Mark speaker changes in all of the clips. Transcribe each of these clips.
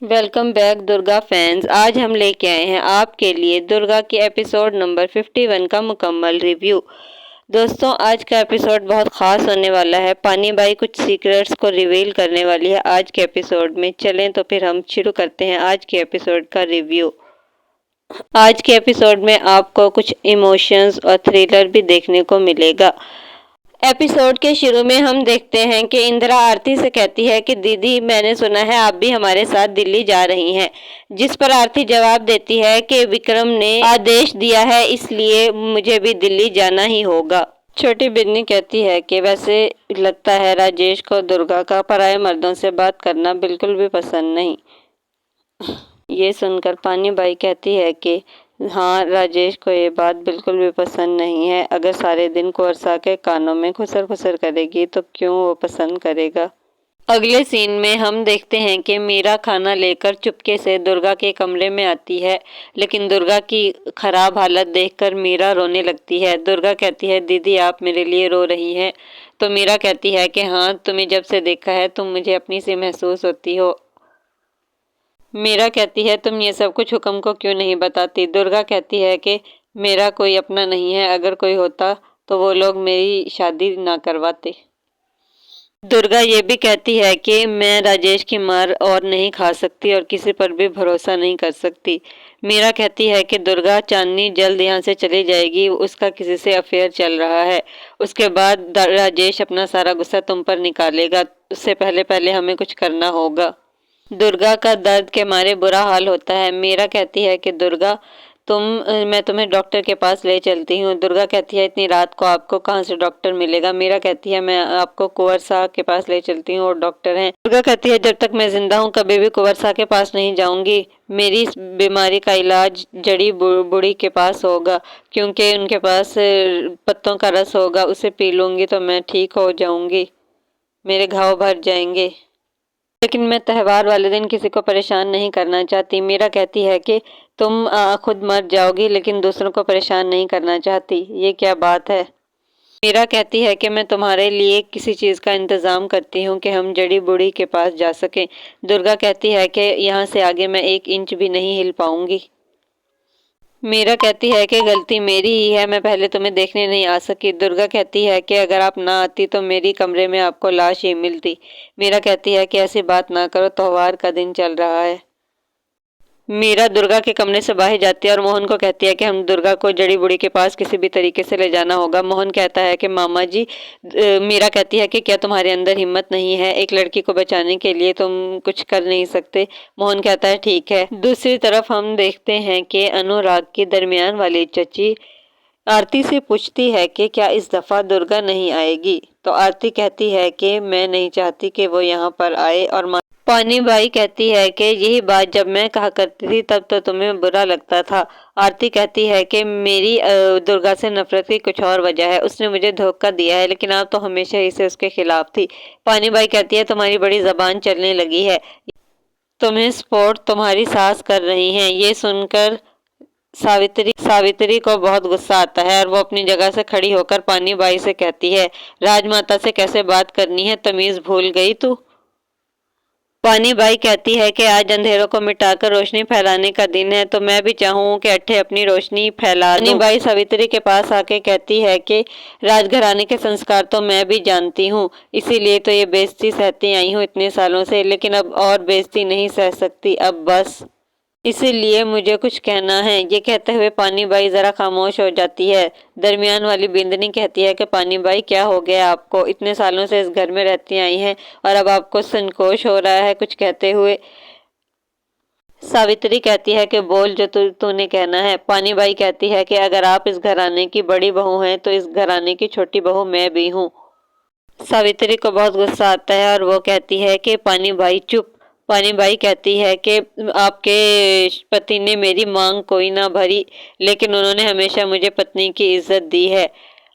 Speaker 1: Welcome back Durga fans. आज हम लेके आए हैं आपके लिए दुर्गा की एपिसोड नंबर 51 का मुकम्मल रिव्यू। दोस्तों, आज का एपिसोड बहुत ख़ास होने वाला है। पानी बाई कुछ सीक्रेट्स को रिवील करने वाली है आज के एपिसोड में। चलें तो फिर हम शुरू करते हैं आज के एपिसोड का रिव्यू। आज के एपिसोड में आपको कुछ इमोशंस और थ्रिलर भी देखने को मिलेगा। एपिसोड के शुरू में हम देखते हैं कि इंदिरा आरती से कहती है कि दीदी, मैंने सुना है आप भी हमारे साथ दिल्ली जा रही हैं। जिस पर आरती जवाब देती है कि विक्रम ने आदेश दिया है, इसलिए मुझे भी दिल्ली जाना ही होगा। छोटी बिन्नी कहती है कि वैसे लगता है राजेश को दुर्गा का पराये मर्दों से बात करना बिल्कुल भी पसंद नहीं। ये सुनकर पानी बाई कहती है कि हाँ, राजेश को ये बात बिल्कुल भी पसंद नहीं है। अगर सारे दिन कुंवरसा के कानों में खुसर खुसर करेगी तो क्यों वो पसंद करेगा। अगले सीन में हम देखते हैं कि मीरा खाना लेकर चुपके से दुर्गा के कमरे में आती है, लेकिन दुर्गा की खराब हालत देखकर मीरा रोने लगती है। दुर्गा कहती है, दीदी आप मेरे लिए रो रही हैं। तो मीरा कहती है कि हाँ, तुम्हें जब से देखा है तुम मुझे अपनी सी महसूस होती हो। मीरा कहती है, तुम ये सब कुछ हुक्म को क्यों नहीं बताती। दुर्गा कहती है कि मेरा कोई अपना नहीं है, अगर कोई होता तो वो लोग मेरी शादी ना करवाते। दुर्गा ये भी कहती है कि मैं राजेश की मार और नहीं खा सकती और किसी पर भी भरोसा नहीं कर सकती। मीरा कहती है कि दुर्गा, चांदनी जल्द यहाँ से चली जाएगी, उसका किसी से अफेयर चल रहा है। उसके बाद राजेश अपना सारा गुस्सा तुम पर निकालेगा। उससे पहले पहले हमें कुछ करना होगा। दुर्गा का दर्द के मारे बुरा हाल होता है। मीरा कहती है कि दुर्गा, मैं तुम्हें डॉक्टर के पास ले चलती हूँ। दुर्गा कहती है, इतनी रात को आपको कहाँ से डॉक्टर मिलेगा। मीरा कहती है, मैं आपको कुंवर साहब के पास ले चलती हूँ और डॉक्टर हैं। दुर्गा कहती है, जब तक मैं जिंदा हूँ कभी भी कुंवर साहब के पास नहीं जाऊंगी। मेरी इस बीमारी का इलाज जड़ी बूढ़ी के पास होगा, क्योंकि उनके पास पत्तों का रस होगा। उसे पी लूंगी तो मैं ठीक हो जाऊंगी, मेरे घाव भर जाएंगे। लेकिन मैं त्योहार वाले दिन किसी को परेशान नहीं करना चाहती। मीरा कहती है कि तुम खुद मर जाओगी, लेकिन दूसरों को परेशान नहीं करना चाहती। ये क्या बात है। मीरा कहती है कि मैं तुम्हारे लिए किसी चीज़ का इंतज़ाम करती हूँ कि हम जड़ी बूढ़ी के पास जा सकें। दुर्गा कहती है कि यहाँ से आगे मैं 1 इंच भी नहीं हिल पाऊंगी। मीरा कहती है कि गलती मेरी ही है, मैं पहले तुम्हें देखने नहीं आ सकी। दुर्गा कहती है कि अगर आप ना आती तो मेरी कमरे में आपको लाश ही मिलती। मीरा कहती है कि ऐसी बात ना करो, त्योहार का दिन चल रहा है। मीरा दुर्गा के कमरे से बाहर जाती है और मोहन को कहती है कि हम दुर्गा को जड़ी बूढ़ी के पास किसी भी तरीके से ले जाना होगा। मोहन कहता है कि मामा जी, मीरा कहती है कि क्या तुम्हारे अंदर हिम्मत नहीं है, एक लड़की को बचाने के लिए तुम कुछ कर नहीं सकते। मोहन कहता है ठीक है। दूसरी तरफ हम देखते हैं कि अनुराग की दरमियान वाली चची आरती से पूछती है कि क्या इस दफा दुर्गा नहीं आएगी। तो आरती कहती है कि मैं नहीं चाहती कि वो यहाँ पर आए। और पानी बाई कहती है कि यही बात जब मैं कहा करती थी तब तो तुम्हें बुरा लगता था। आरती कहती है कि मेरी दुर्गा से नफरत की कुछ और वजह है। उसने मुझे धोखा दिया है, लेकिन आप तो हमेशा ही से उसके खिलाफ थी। पानी बाई कहती है, तुम्हारी बड़ी जबान चलने लगी है, तुम्हें सपोर्ट तुम्हारी सास कर रही हैं। ये सुनकर सावित्री को बहुत गुस्सा आता है और वो अपनी जगह से खड़ी होकर पानी बाई से कहती है, राजमाता से कैसे बात करनी है, तमीज भूल गई तू। पानी बाई कहती है कि आज अंधेरों को मिटाकर रोशनी फैलाने का दिन है, तो मैं भी चाहूँ कि अट्ठे अपनी रोशनी फैला दूं। पानी बाई सावित्री के पास आके कहती है कि राजघराने के संस्कार तो मैं भी जानती हूँ, इसीलिए तो ये बेइज्जती सहती आई हूँ इतने सालों से, लेकिन अब और बेइज्जती नहीं सह सकती, अब बस। इसीलिए मुझे कुछ कहना है। ये कहते हुए पानी बाई जरा खामोश हो जाती है। दरमियान वाली बिंदनी कहती है कि पानी बाई, क्या हो गया आपको, इतने सालों से इस घर में रहती आई हैं और अब आपको संकोच हो रहा है कुछ कहते हुए। सावित्री कहती है कि बोल जो तूने कहना है। पानी बाई कहती है कि अगर आप इस घराने की बड़ी बहू हैं तो इस घराने की छोटी बहू मैं भी हूँ। सावित्री को बहुत गुस्सा आता है और वो कहती है कि पानी बाई चुप। पानी बाई कहती है कि आपके पति ने मेरी मांग कोई ना भरी, लेकिन उन्होंने हमेशा मुझे पत्नी की इज्जत दी है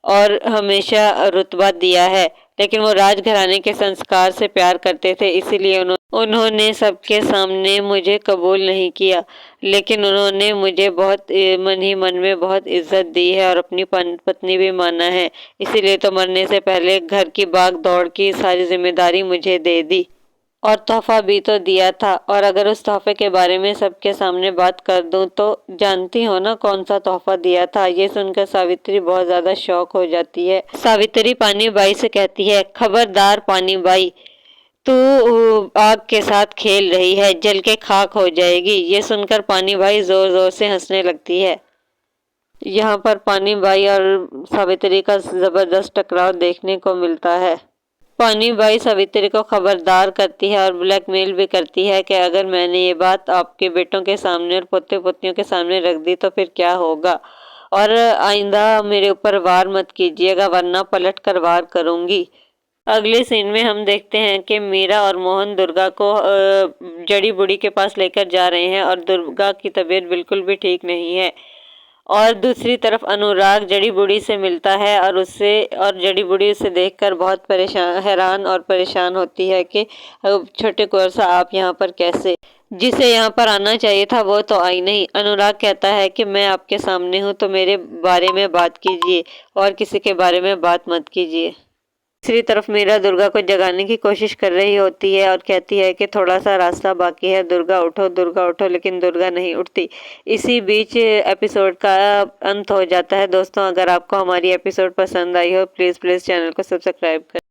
Speaker 1: और हमेशा रुतबा दिया है, लेकिन वो राजघराने के संस्कार से प्यार करते थे, इसीलिए उन्होंने सबके सामने मुझे कबूल नहीं किया, लेकिन उन्होंने मुझे बहुत मन ही मन में बहुत इज्जत दी है और अपनी पत्नी भी माना है, इसीलिए तो मरने से पहले घर की भाग दौड़ की सारी जिम्मेदारी मुझे दे दी। और तोहफा भी तो दिया था, और अगर उस तोहफे के बारे में सबके सामने बात कर दूं तो जानती हो ना कौन सा तोहफा दिया था। ये सुनकर सावित्री बहुत ज्यादा शॉक हो जाती है। सावित्री पानी बाई से कहती है, खबरदार पानी बाई, तू आग के साथ खेल रही है, जल के खाक हो जाएगी। ये सुनकर पानी बाई जोर जोर से हंसने लगती है। यहाँ पर पानी बाई और सावित्री का जबरदस्त टकराव देखने को मिलता है। पानी बाई सावित्री को खबरदार करती है और ब्लैकमेल भी करती है कि अगर मैंने ये बात आपके बेटों के सामने और पोते पोतियों के सामने रख दी तो फिर क्या होगा, और आइंदा मेरे ऊपर वार मत कीजिएगा वरना पलट कर वार करूंगी। अगले सीन में हम देखते हैं कि मीरा और मोहन दुर्गा को जड़ी बूटी के पास लेकर जा रहे हैं और दुर्गा की तबीयत बिल्कुल भी ठीक नहीं है। और दूसरी तरफ अनुराग जड़ी बूटी से मिलता है और जड़ी बूटी उसे देखकर बहुत हैरान और परेशान होती है कि छोटे कुंवर साहब आप यहाँ पर कैसे, जिसे यहाँ पर आना चाहिए था वो तो आई नहीं। अनुराग कहता है कि मैं आपके सामने हूँ तो मेरे बारे में बात कीजिए और किसी के बारे में बात मत कीजिए। दूसरी तरफ मीरा दुर्गा को जगाने की कोशिश कर रही होती है और कहती है कि थोड़ा सा रास्ता बाकी है, दुर्गा उठो, लेकिन दुर्गा नहीं उठती। इसी बीच एपिसोड का अंत हो जाता है। दोस्तों, अगर आपको हमारी एपिसोड पसंद आई हो प्लीज़ चैनल को सब्सक्राइब करें।